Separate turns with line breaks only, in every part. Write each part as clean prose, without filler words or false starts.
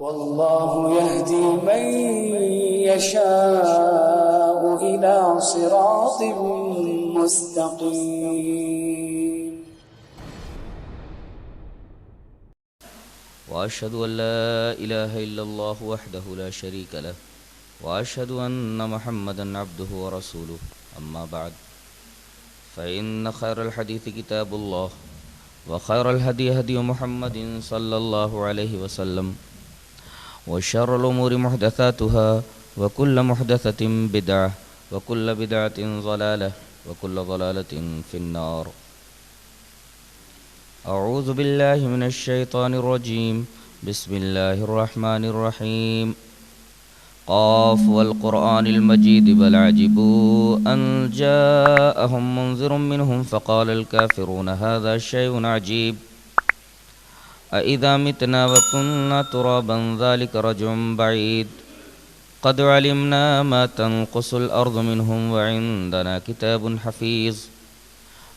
والله يهدي من يشاء إلى صراط مستقيم.
وأشهد أن لا إله إلا الله وحده لا شريك له وأشهد أن محمدا عبده ورسوله أما بعد فإن خير الحديث كتاب الله وخير الهدي هدي محمد صلى الله عليه وسلم وشر الأمور محدثاتها وكل محدثة بدعة وكل بدعة ضلالة وكل ضلالة في النار. أعوذ بالله من الشيطان الرجيم. بسم الله الرحمن الرحيم. قاف والقرآن المجيد بل عجبوا أن جاءهم منذر منهم فقال الكافرون هذا شيء عجيب أإذا متنا وكنا ترابا ذلك رجع بعيد قد علمنا ما تنقص الأرض منهم وعندنا كتاب حفيظ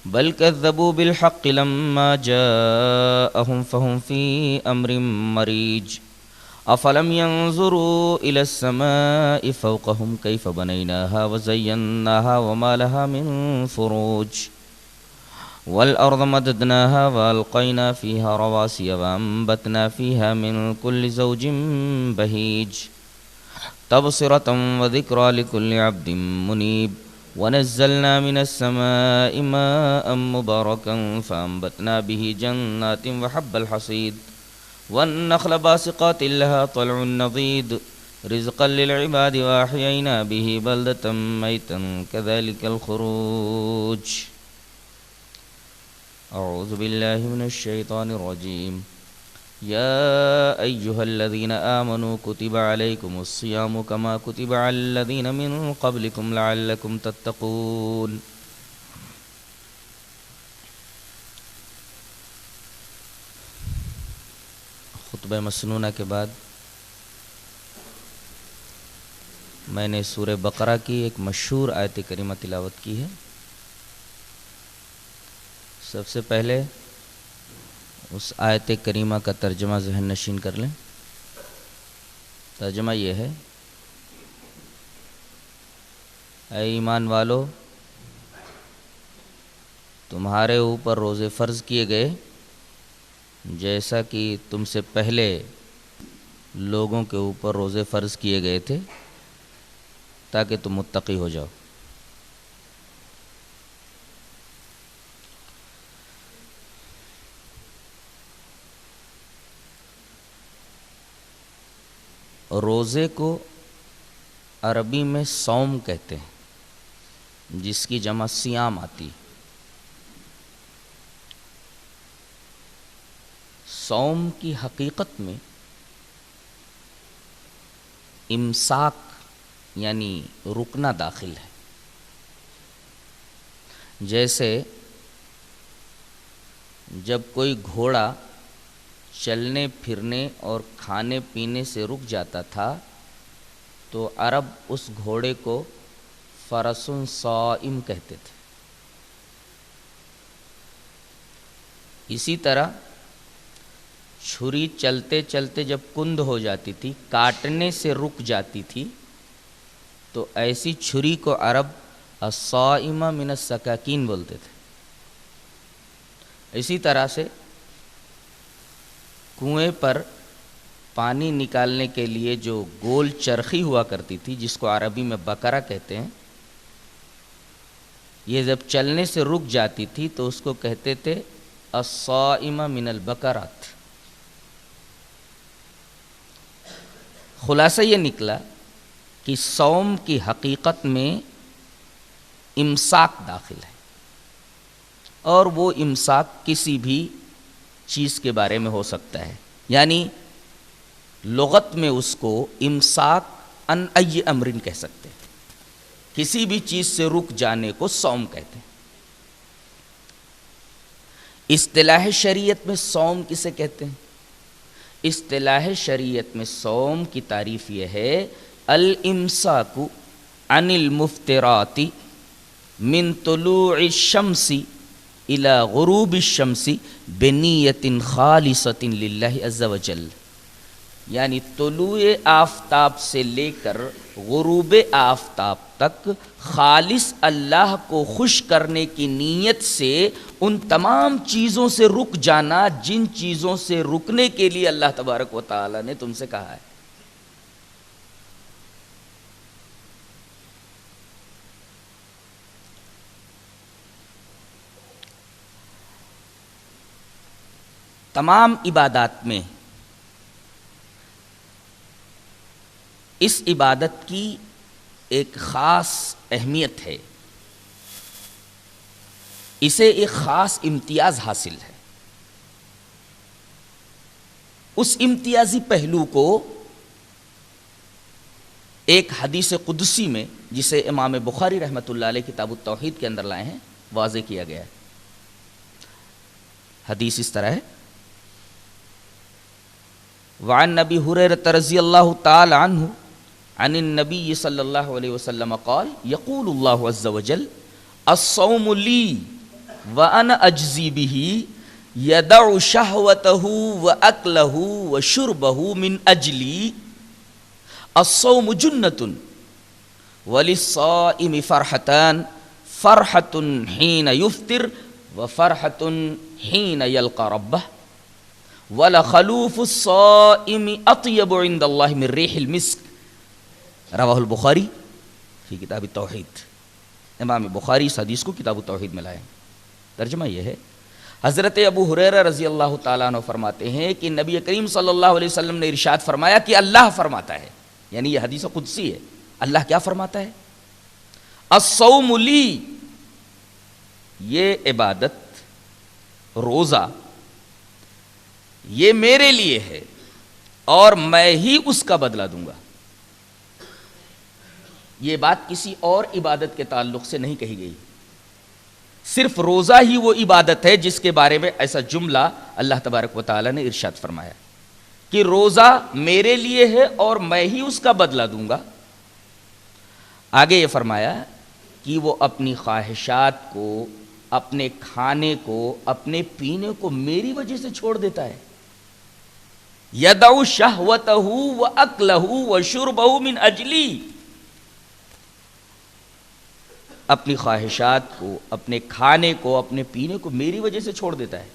بل كذبوا بالحق لما جاءهم فهم في أمر مريج أفلم ينظروا إلى السماء فوقهم كيف بنيناها وزيناها وما لها من فروج والأرض مددناها وألقينا فيها رواسي وأنبتنا فيها من كل زوج بهيج تبصرة وذكرى لكل عبد منيب ونزلنا من السماء ماء مباركا فأنبتنا به جنات وحب الحصيد والنخل باسقات لها طلع نضيد رزقا للعباد وأحيينا به بلدة ميتا كذلك الخروج. أعوذ بالله من الشيطان الرجيم. يا أيها الذين آمنوا كتب عليكم الصيام كما كتب على الذين من قبلكم لعلكم تتقون. خطبہ مسنونہ کے بعد میں نے سورہ بقرہ کی ایک مشہور آیت کریمہ تلاوت کی ہے. سب سے پہلے اس آیت کریمہ کا ترجمہ ذہن نشین کر لیں. ترجمہ یہ ہے: اے ایمان والو، تمہارے اوپر روزے فرض کیے گئے جیسا کہ تم سے پہلے لوگوں کے اوپر روزے فرض کیے گئے تھے تاکہ تم متقی ہو جاؤ. روزے کو عربی میں صوم کہتے ہیں، جس کی جمع صیام آتی. صوم کی حقیقت میں امساک یعنی رکنا داخل ہے. جیسے جب کوئی گھوڑا چلنے پھرنے اور کھانے پینے سے رک جاتا تھا تو عرب اس گھوڑے کو فرس صائم کہتے تھے. اسی طرح چھری چلتے چلتے جب کند ہو جاتی تھی، کاٹنے سے رک جاتی تھی، تو ایسی چھری کو عرب الصائم من السکاکین بولتے تھے. اسی طرح سے کنویں پر پانی نکالنے کے لیے جو گول چرخی ہوا کرتی تھی، جس کو عربی میں بکرا کہتے ہیں، یہ جب چلنے سے رک جاتی تھی تو اس کو کہتے تھے الصائم من البکرات. خلاصہ یہ نکلا کہ صوم کی حقیقت میں امساک داخل ہے، اور وہ امساک کسی بھی چیز کے بارے میں ہو سکتا ہے. یعنی لغت میں اس کو امساک ان ای امرن کہہ سکتے ہیں. کسی بھی چیز سے رک جانے کو صوم کہتے ہیں. اصطلاح شریعت میں صوم کسے کہتے ہیں؟ اصطلاح شریعت میں صوم کی تعریف یہ ہے: الامساک عن المفترات من طلوع الشمس الى غروب الشمس بنیت خالصۃ للہ عز وجل. یعنی طلوع آفتاب سے لے کر غروب آفتاب تک خالص اللہ کو خوش کرنے کی نیت سے ان تمام چیزوں سے رک جانا جن چیزوں سے رکنے کے لیے اللہ تبارک و تعالی نے تم سے کہا ہے. تمام عبادات میں اس عبادت کی ایک خاص اہمیت ہے، اسے ایک خاص امتیاز حاصل ہے. اس امتیازی پہلو کو ایک حدیث قدسی میں، جسے امام بخاری رحمۃ اللہ علیہ کتاب التوحید کے اندر لائے ہیں، واضح کیا گیا ہے. حدیث اس طرح ہے: وعن نبی ہریرہ رضی اللہ تعالی عنہ عن النبی صلی اللہ علیہ وسلم قال یقول اللہ عز وجل الصوم لی وانا اجزی به یدع شہوته واکلہ وشربہ من اجلی الصوم جنۃ وللصائم فرحتان فرحۃ حین یفطر وفرحۃ حین یلقى ربہ وَلَخَلُوفُ الصَّائِمِ أَطْيَبُ عِنْدَ اللَّهِ مِنْ رِيحِ الْمِسْكِ رواہ البخاری فی کتاب التوحید. امام بخاری اس حدیث کو کتاب التوحید میں لائے. ترجمہ یہ ہے، حضرت ابو ہریرہ رضی اللہ تعالیٰ عنہ فرماتے ہیں کہ نبی کریم صلی اللہ علیہ وسلم نے ارشاد فرمایا کہ اللہ فرماتا ہے، یعنی یہ حدیث قدسی ہے. اللہ کیا فرماتا ہے؟ الصوم لی، یہ عبادت روزہ یہ میرے لیے ہے اور میں ہی اس کا بدلہ دوں گا. یہ بات کسی اور عبادت کے تعلق سے نہیں کہی گئی، صرف روزہ ہی وہ عبادت ہے جس کے بارے میں ایسا جملہ اللہ تبارک و تعالی نے ارشاد فرمایا کہ روزہ میرے لیے ہے اور میں ہی اس کا بدلہ دوں گا. آگے یہ فرمایا کہ وہ اپنی خواہشات کو، اپنے کھانے کو، اپنے پینے کو میری وجہ سے چھوڑ دیتا ہے. یدع شہوتہ واکلہ وشربہ من اجلی، اپنی خواہشات کو، اپنے کھانے کو، اپنے پینے کو میری وجہ سے چھوڑ دیتا ہے.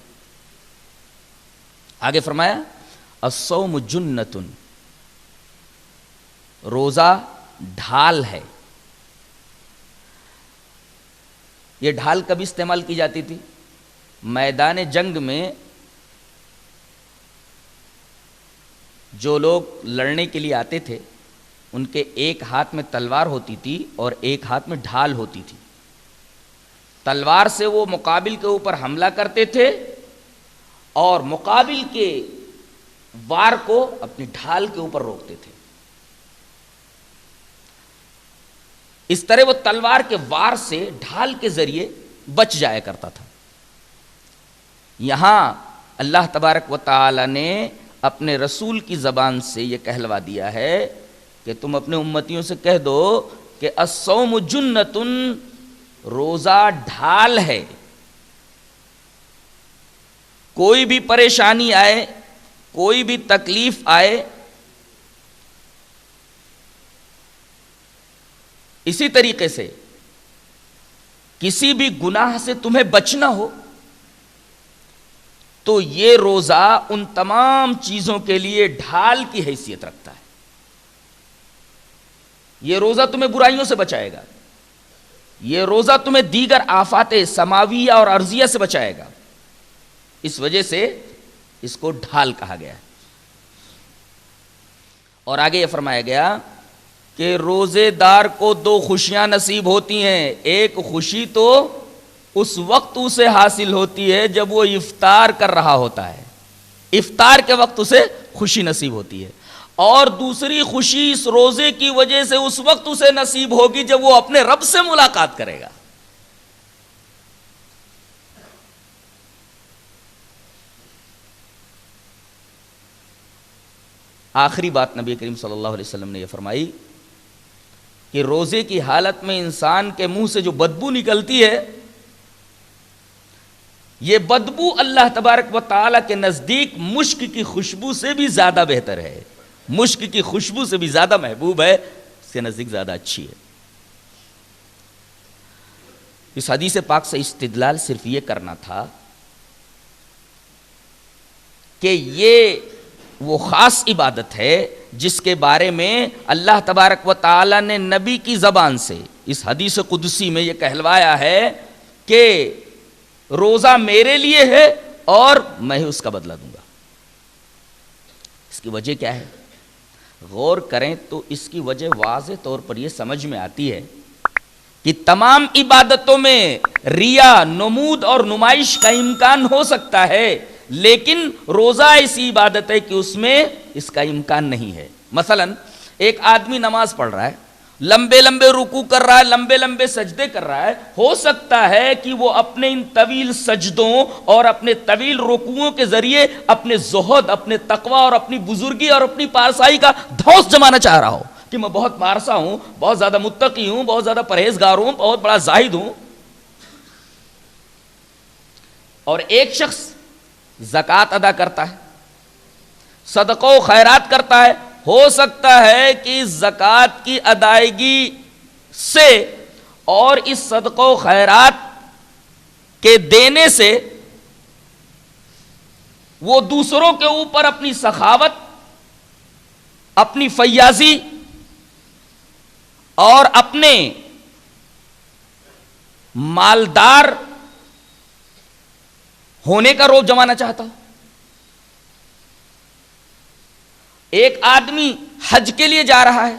آگے فرمایا الصوم جنۃ، روزہ ڈھال ہے. یہ ڈھال کب استعمال کی جاتی تھی؟ میدان جنگ میں جو لوگ لڑنے کے لیے آتے تھے ان کے ایک ہاتھ میں تلوار ہوتی تھی اور ایک ہاتھ میں ڈھال ہوتی تھی. تلوار سے وہ مقابل کے اوپر حملہ کرتے تھے اور مقابل کے وار کو اپنی ڈھال کے اوپر روکتے تھے. اس طرح وہ تلوار کے وار سے ڈھال کے ذریعے بچ جایا کرتا تھا. یہاں اللہ تبارک و تعالی نے اپنے رسول کی زبان سے یہ کہلوا دیا ہے کہ تم اپنے امتیوں سے کہہ دو کہ الصوم جنۃ، روزہ ڈھال ہے. کوئی بھی پریشانی آئے، کوئی بھی تکلیف آئے، اسی طریقے سے کسی بھی گناہ سے تمہیں بچنا ہو تو یہ روزہ ان تمام چیزوں کے لیے ڈھال کی حیثیت رکھتا ہے. یہ روزہ تمہیں برائیوں سے بچائے گا، یہ روزہ تمہیں دیگر آفات سماویہ اور ارضیہ سے بچائے گا. اس وجہ سے اس کو ڈھال کہا گیا. اور آگے یہ فرمایا گیا کہ روزے دار کو دو خوشیاں نصیب ہوتی ہیں. ایک خوشی تو اس وقت اسے حاصل ہوتی ہے جب وہ افطار کر رہا ہوتا ہے، افطار کے وقت اسے خوشی نصیب ہوتی ہے، اور دوسری خوشی اس روزے کی وجہ سے اس وقت اسے نصیب ہوگی جب وہ اپنے رب سے ملاقات کرے گا. آخری بات نبی کریم صلی اللہ علیہ وسلم نے یہ فرمائی کہ روزے کی حالت میں انسان کے منہ سے جو بدبو نکلتی ہے، یہ بدبو اللہ تبارک و تعالی کے نزدیک مشک کی خوشبو سے بھی زیادہ بہتر ہے. مشک کی خوشبو سے بھی زیادہ محبوب ہے، اس کے نزدیک زیادہ اچھی ہے۔ اس حدیث پاک سے استدلال صرف یہ کرنا تھا کہ یہ وہ خاص عبادت ہے جس کے بارے میں اللہ تبارک و تعالی نے نبی کی زبان سے اس حدیث قدسی میں یہ کہلوایا ہے کہ روزہ میرے لیے ہے اور میں اس کا بدلہ دوں گا۔ اس کی وجہ کیا ہے؟ غور کریں تو اس کی وجہ واضح طور پر یہ سمجھ میں آتی ہے کہ تمام عبادتوں میں ریا، نمود اور نمائش کا امکان ہو سکتا ہے، لیکن روزہ ایسی عبادت ہے کہ اس میں اس کا امکان نہیں ہے۔ مثلا ایک آدمی نماز پڑھ رہا ہے، لمبے لمبے رکوع کر رہا ہے، لمبے لمبے سجدے کر رہا ہے، ہو سکتا ہے کہ وہ اپنے ان طویل سجدوں اور اپنے طویل رکوعوں کے ذریعے اپنے زہد، اپنے تقوی اور اپنی بزرگی اور اپنی پارسائی کا دھوس جمانا چاہ رہا ہو کہ میں بہت پارسا ہوں، بہت زیادہ متقی ہوں، بہت زیادہ پرہیزگار ہوں، بہت بڑا زاہد ہوں۔ اور ایک شخص زکوٰۃ ادا کرتا ہے، صدقہ و خیرات کرتا ہے، ہو سکتا ہے کہ زکوٰۃ کی ادائیگی سے اور اس صدقہ و خیرات کے دینے سے وہ دوسروں کے اوپر اپنی سخاوت، اپنی فیاضی اور اپنے مالدار ہونے کا روب جمانا چاہتا ہو۔ ایک آدمی حج کے لیے جا رہا ہے،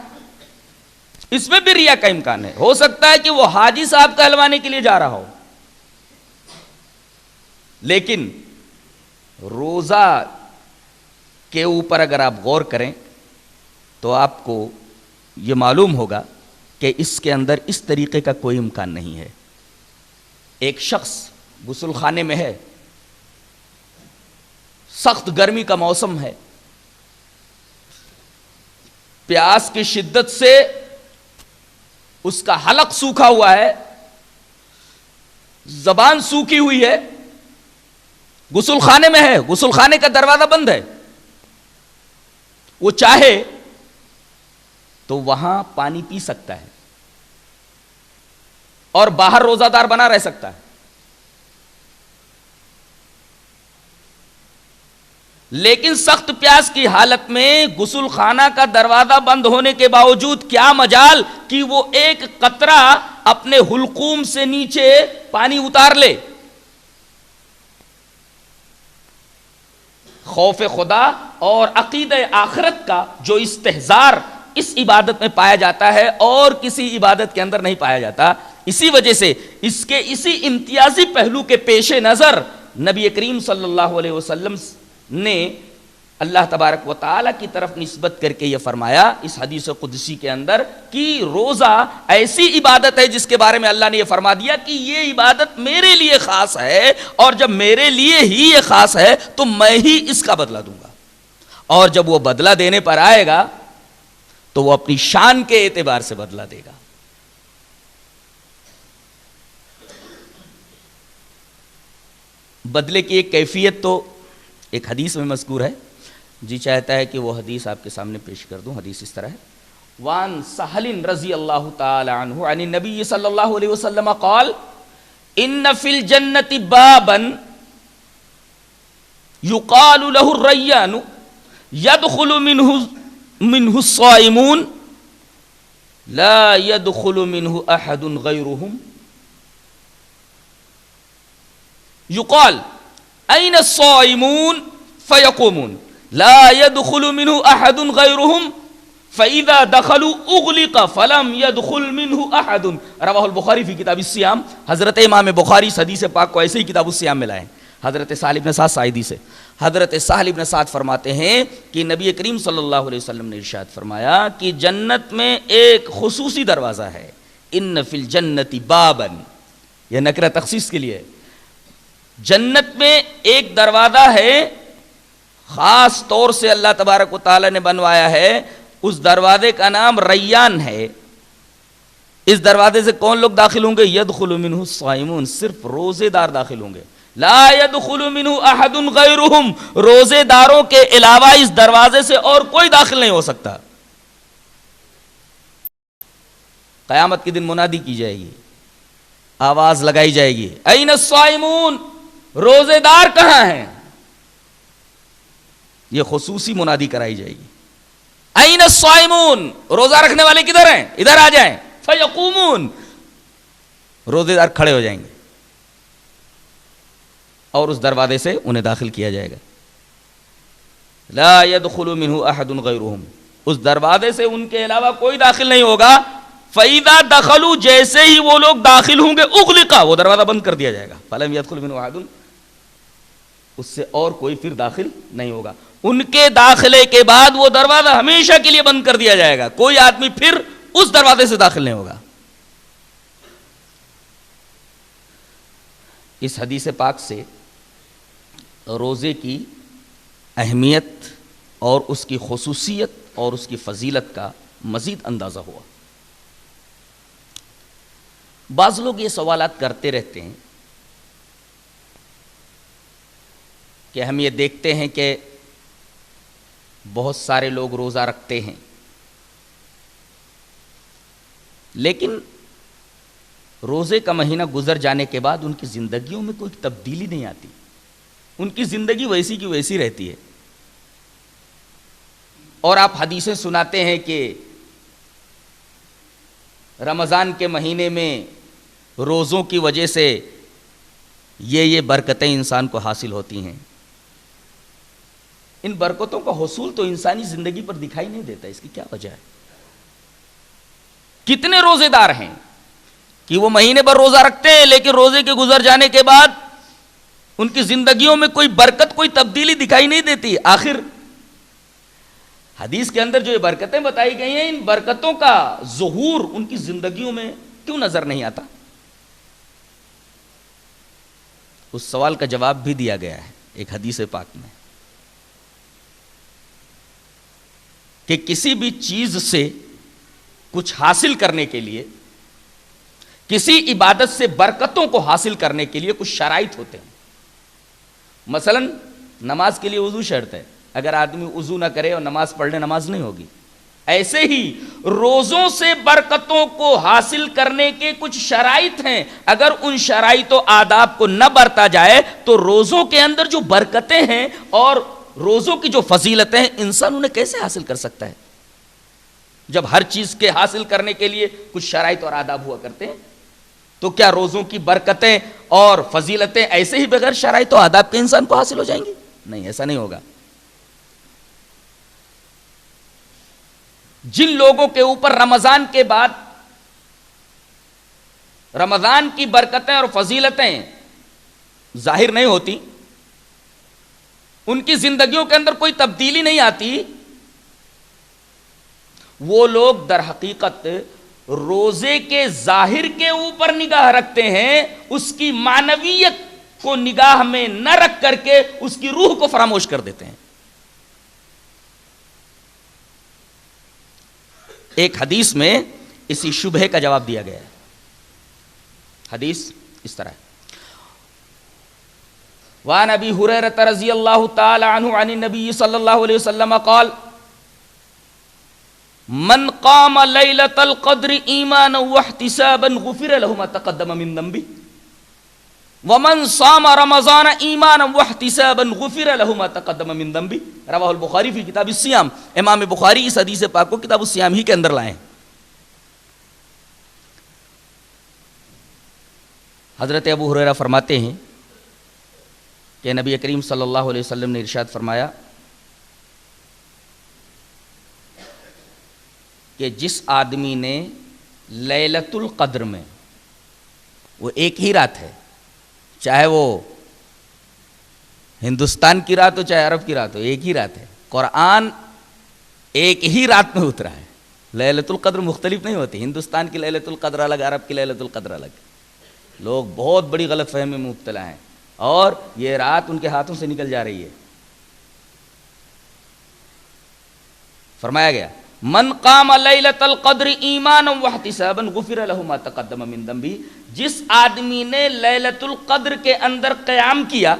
اس میں بھی ریا کا امکان ہے، ہو سکتا ہے کہ وہ حاجی صاحب کہلوانے کے لیے جا رہا ہو، لیکن روزہ کے اوپر اگر آپ غور کریں تو آپ کو یہ معلوم ہوگا کہ اس کے اندر اس طریقے کا کوئی امکان نہیں ہے۔ ایک شخص غسل خانے میں ہے، سخت گرمی کا موسم ہے، پیاس کی شدت سے اس کا حلق سوکھا ہوا ہے، زبان سوکھی ہوئی ہے، غسل خانے میں ہے، غسل خانے کا دروازہ بند ہے، وہ چاہے تو وہاں پانی پی سکتا ہے اور باہر روزہ دار بنا رہ سکتا ہے، لیکن سخت پیاس کی حالت میں غسل خانہ کا دروازہ بند ہونے کے باوجود کیا مجال کہ وہ ایک قطرہ اپنے حلقوم سے نیچے پانی اتار لے۔ خوف خدا اور عقیدہ آخرت کا جو استحضار اس عبادت میں پایا جاتا ہے اور کسی عبادت کے اندر نہیں پایا جاتا، اسی وجہ سے اس کے اسی امتیازی پہلو کے پیش نظر نبی کریم صلی اللہ علیہ وسلم نے اللہ تبارک و تعالی کی طرف نسبت کر کے یہ فرمایا اس حدیث قدسی کے اندر کہ روزہ ایسی عبادت ہے جس کے بارے میں اللہ نے یہ فرما دیا کہ یہ عبادت میرے لیے خاص ہے، اور جب میرے لیے ہی یہ خاص ہے تو میں ہی اس کا بدلہ دوں گا، اور جب وہ بدلہ دینے پر آئے گا تو وہ اپنی شان کے اعتبار سے بدلہ دے گا۔ بدلے کی ایک کیفیت تو ایک حدیث میں مذکور ہے، جی چاہتا ہے کہ وہ حدیث آپ کے سامنے پیش کر دوں۔ حدیث اس طرح ہے، وان سہل رضی اللہ تعالی عنہ عن النبی صلی اللہ علیہ وسلم قال ان فی الجنۃ بابا یقال له الریان يدخل منه الصائمون لا يدخل منه احد غيرهم يقال أين الصائمون فيقومون لا يدخل منه أحد غيرهم فإذا دخلوا أغلق فلم يدخل منه أحد رواہ البخاری فی کتاب الصیام۔ حضرت امام بخاری اس حدیث پاک کو ایسے ہی کتاب الصیام میں لائے، حضرت سہل بن سعد ساعدی سے۔ حضرت سہل بن سعد فرماتے ہیں کہ نبی کریم صلی اللہ علیہ وسلم نے ارشاد فرمایا کہ جنت میں ایک خصوصی دروازہ ہے، ان فی الجنۃ بابا، یہ نکرہ تخصیص کے لیے، جنت میں ایک دروازہ ہے خاص طور سے اللہ تبارک و تعالی نے بنوایا ہے، اس دروازے کا نام ریان ہے۔ اس دروازے سے کون لوگ داخل ہوں گے؟ یدخل منہ الصائمون، صرف روزے دار داخل ہوں گے۔ لا يدخل منہ احد غیرہم، روزے داروں کے علاوہ اس دروازے سے اور کوئی داخل نہیں ہو سکتا۔ قیامت کے دن منادی کی جائے گی، آواز لگائی جائے گی، این الصائمون، روزے دار کہاں ہیں؟ یہ خصوصی منادی کرائی جائے گی، این الصائمون، روزہ رکھنے والے کدھر ہیں؟ ادھر آ جائیں۔ فیقومون، روزے دار کھڑے ہو جائیں گے اور اس دروازے سے انہیں داخل کیا جائے گا۔ لا يدخل منہ احد غیرہم، اس دروازے سے ان کے علاوہ کوئی داخل نہیں ہوگا۔ فَإِذَا دَخَلُوا، جیسے ہی وہ لوگ داخل ہوں گے، اغلقا، وہ دروازہ بند کر دیا جائے گا۔ فَلَمْ يَدْخُلْ مِنْهُ أَحَدٌ، اس سے اور کوئی پھر داخل نہیں ہوگا۔ ان کے داخلے کے بعد وہ دروازہ ہمیشہ کے لیے بند کر دیا جائے گا، کوئی آدمی پھر اس دروازے سے داخل نہیں ہوگا۔ اس حدیث پاک سے روزے کی اہمیت اور اس کی خصوصیت اور اس کی فضیلت کا مزید اندازہ ہوا۔ بعض لوگ یہ سوالات کرتے رہتے ہیں کہ ہم یہ دیکھتے ہیں کہ بہت سارے لوگ روزہ رکھتے ہیں، لیکن روزے کا مہینہ گزر جانے کے بعد ان کی زندگیوں میں کوئی تبدیلی نہیں آتی، ان کی زندگی ویسی کی ویسی رہتی ہے۔ اور آپ حدیثیں سناتے ہیں کہ رمضان کے مہینے میں روزوں کی وجہ سے یہ برکتیں انسان کو حاصل ہوتی ہیں۔ ان برکتوں کا حصول تو انسانی زندگی پر دکھائی نہیں دیتا، اس کی کیا وجہ ہے؟ کتنے روزے دار ہیں کہ وہ مہینے بھر روزہ رکھتے ہیں، لیکن روزے کے گزر جانے کے بعد ان کی زندگیوں میں کوئی برکت، کوئی تبدیلی دکھائی نہیں دیتی۔ آخر حدیث کے اندر جو یہ برکتیں بتائی گئی ہیں، ان برکتوں کا ظہور ان کی زندگیوں میں کیوں نظر نہیں آتا؟ اس سوال کا جواب بھی دیا گیا ہے ایک حدیث پاک میں کہ کسی بھی چیز سے کچھ حاصل کرنے کے لیے، کسی عبادت سے برکتوں کو حاصل کرنے کے لیے کچھ شرائط ہوتے ہیں۔ مثلا نماز کے لیے وضو شرط ہے، اگر آدمی وضو نہ کرے اور نماز پڑھ لے نماز نہیں ہوگی۔ ایسے ہی روزوں سے برکتوں کو حاصل کرنے کے کچھ شرائط ہیں، اگر ان شرائط و آداب کو نہ برتا جائے تو روزوں کے اندر جو برکتیں ہیں اور روزوں کی جو فضیلتیں ہیں، انسان انہیں کیسے حاصل کر سکتا ہے؟ جب ہر چیز کے حاصل کرنے کے لیے کچھ شرائط اور آداب ہوا کرتے ہیں، تو کیا روزوں کی برکتیں اور فضیلتیں ایسے ہی بغیر شرائط و آداب کے انسان کو حاصل ہو جائیں گی؟ نہیں، ایسا نہیں ہوگا۔ جن لوگوں کے اوپر رمضان کے بعد رمضان کی برکتیں اور فضیلتیں ظاہر نہیں ہوتی، ان کی زندگیوں کے اندر کوئی تبدیلی نہیں آتی، وہ لوگ در حقیقت روزے کے ظاہر کے اوپر نگاہ رکھتے ہیں، اس کی معنویت کو نگاہ میں نہ رکھ کر کے اس کی روح کو فراموش کر دیتے ہیں۔ ایک حدیث میں اسی شبہے کا جواب دیا گیا ہے۔ حدیث اس طرح ہے، وعن ابی ہریرہ رضی اللہ تعالی عنہ عن النبی صلی اللہ علیہ وسلم قال من قام لیلۃ القدر ایمانا واحتسابا غفر له ما تقدم من ذنبه ومن صام رمضان ایمانا واحتسابا غفر له ما تقدم من ذنبه رواہ البخاری فی کتاب الصیام۔ امام بخاری اس حدیث پاک کو کتاب الصیام ہی کے اندر لائے ہیں۔ حضرت ابو ہریرہ فرماتے ہیں کہ نبی کریم صلی اللہ علیہ وسلم نے ارشاد فرمایا کہ جس آدمی نے لیلۃ القدر میں، وہ ایک ہی رات ہے، چاہے وہ ہندوستان کی رات ہو چاہے عرب کی رات ہو، ایک ہی رات ہے، قرآن ایک ہی رات میں اترا ہے، لیلۃ القدر مختلف نہیں ہوتی، ہندوستان کی لیلۃ القدر الگ، عرب کی لیلۃ القدر الگ۔ لوگ بہت بڑی غلط فہمی میں مبتلا ہیں اور یہ رات ان کے ہاتھوں سے نکل جا رہی ہے۔ فرمایا گیا من قام لیلۃ القدر ایمانا واحتسابا غفر له ما تقدم من ذنبہ، جس آدمی نے لیلۃ القدر کے اندر قیام کیا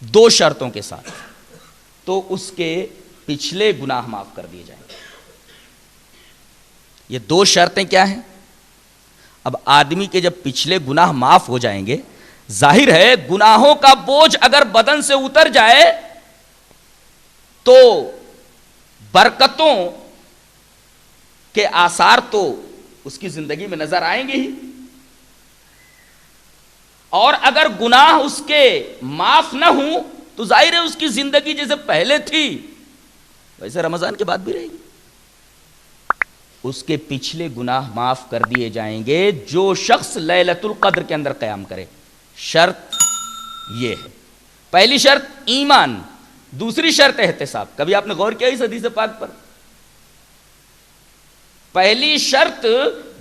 2 شرطوں کے ساتھ، تو اس کے پچھلے گناہ معاف کر دیے جائیں گے۔ یہ 2 شرطیں کیا ہیں؟ اب آدمی کے جب پچھلے گناہ معاف ہو جائیں گے، ظاہر ہے گناہوں کا بوجھ اگر بدن سے اتر جائے تو برکتوں کے آثار تو اس کی زندگی میں نظر آئیں گے ہی، اور اگر گناہ اس کے معاف نہ ہوں تو ظاہر ہے اس کی زندگی جیسے پہلے تھی ویسے رمضان کے بعد بھی رہے گی۔ اس کے پچھلے گناہ معاف کر دیے جائیں گے جو شخص لیلۃ القدر کے اندر قیام کرے۔ شرط یہ ہے، پہلی شرط ایمان، دوسری شرط احتساب۔ کبھی آپ نے غور کیا اس حدیث پاک پر؟ پہلی شرط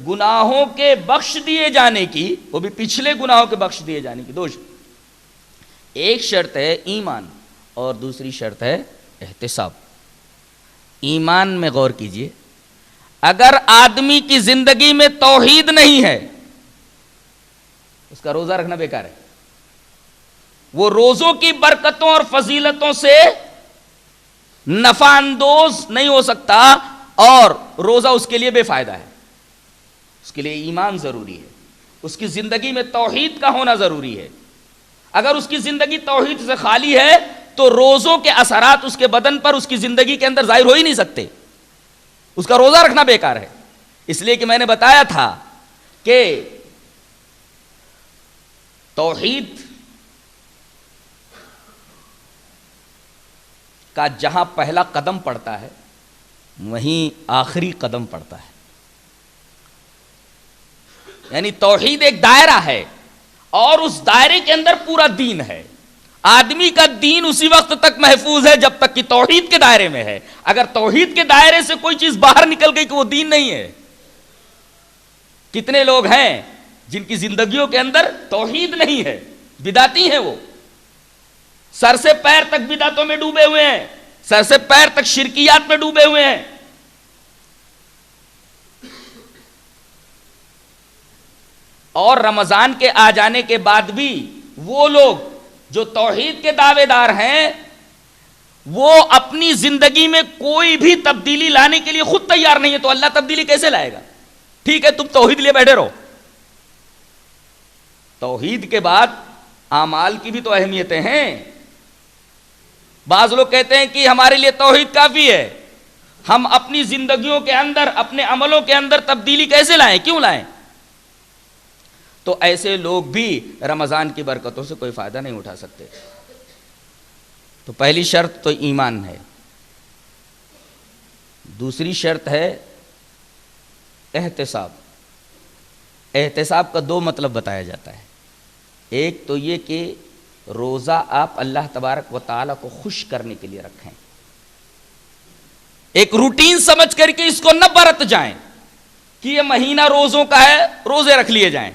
گناہوں کے بخش دیے جانے کی، وہ بھی پچھلے گناہوں کے بخش دیے جانے کی 2 شرط۔ ایک شرط ہے ایمان اور دوسری شرط ہے احتساب۔ ایمان میں غور کیجئے، اگر آدمی کی زندگی میں توحید نہیں ہے اس کا روزہ رکھنا بیکار ہے، وہ روزوں کی برکتوں اور فضیلتوں سے نفع اندوز نہیں ہو سکتا، اور روزہ اس کے لیے بے فائدہ ہے۔ اس کے لیے ایمان ضروری ہے، اس کی زندگی میں توحید کا ہونا ضروری ہے۔ اگر اس کی زندگی توحید سے خالی ہے تو روزوں کے اثرات اس کے بدن پر، اس کی زندگی کے اندر ظاہر ہو ہی نہیں سکتے، اس کا روزہ رکھنا بیکار ہے۔ اس لیے کہ میں نے بتایا تھا کہ توحید کا جہاں پہلا قدم پڑتا ہے وہیں آخری قدم پڑتا ہے، یعنی توحید ایک دائرہ ہے اور اس دائرے کے اندر پورا دین ہے۔ آدمی کا دین اسی وقت تک محفوظ ہے جب تک کہ توحید کے دائرے میں ہے۔ اگر توحید کے دائرے سے کوئی چیز باہر نکل گئی کہ وہ دین نہیں ہے۔ کتنے لوگ ہیں جن کی زندگیوں کے اندر توحید نہیں ہے، بدعتی ہیں، وہ سر سے پیر تک بدعتوں میں ڈوبے ہوئے ہیں، سر سے پیر تک شرکیات میں ڈوبے ہوئے ہیں۔ اور رمضان کے آ جانے کے بعد بھی وہ لوگ جو توحید کے دعوے دار ہیں وہ اپنی زندگی میں کوئی بھی تبدیلی لانے کے لیے خود تیار نہیں ہے، تو اللہ تبدیلی کیسے لائے گا؟ ٹھیک ہے تم توحید لیے بیٹھے رہو، توحید کے بعد اعمال کی بھی تو اہمیتیں ہیں۔ بعض لوگ کہتے ہیں کہ ہمارے لیے توحید کافی ہے، ہم اپنی زندگیوں کے اندر، اپنے عملوں کے اندر تبدیلی کیسے لائیں، کیوں لائیں؟ تو ایسے لوگ بھی رمضان کی برکتوں سے کوئی فائدہ نہیں اٹھا سکتے۔ تو پہلی شرط تو ایمان ہے، دوسری شرط ہے احتساب۔ احتساب کا 2 مطلب بتایا جاتا ہے۔ ایک تو یہ کہ روزہ آپ اللہ تبارک و تعالیٰ کو خوش کرنے کے لیے رکھیں، ایک روٹین سمجھ کر کے اس کو نہ برت جائیں کہ یہ مہینہ روزوں کا ہے روزے رکھ لیے جائیں،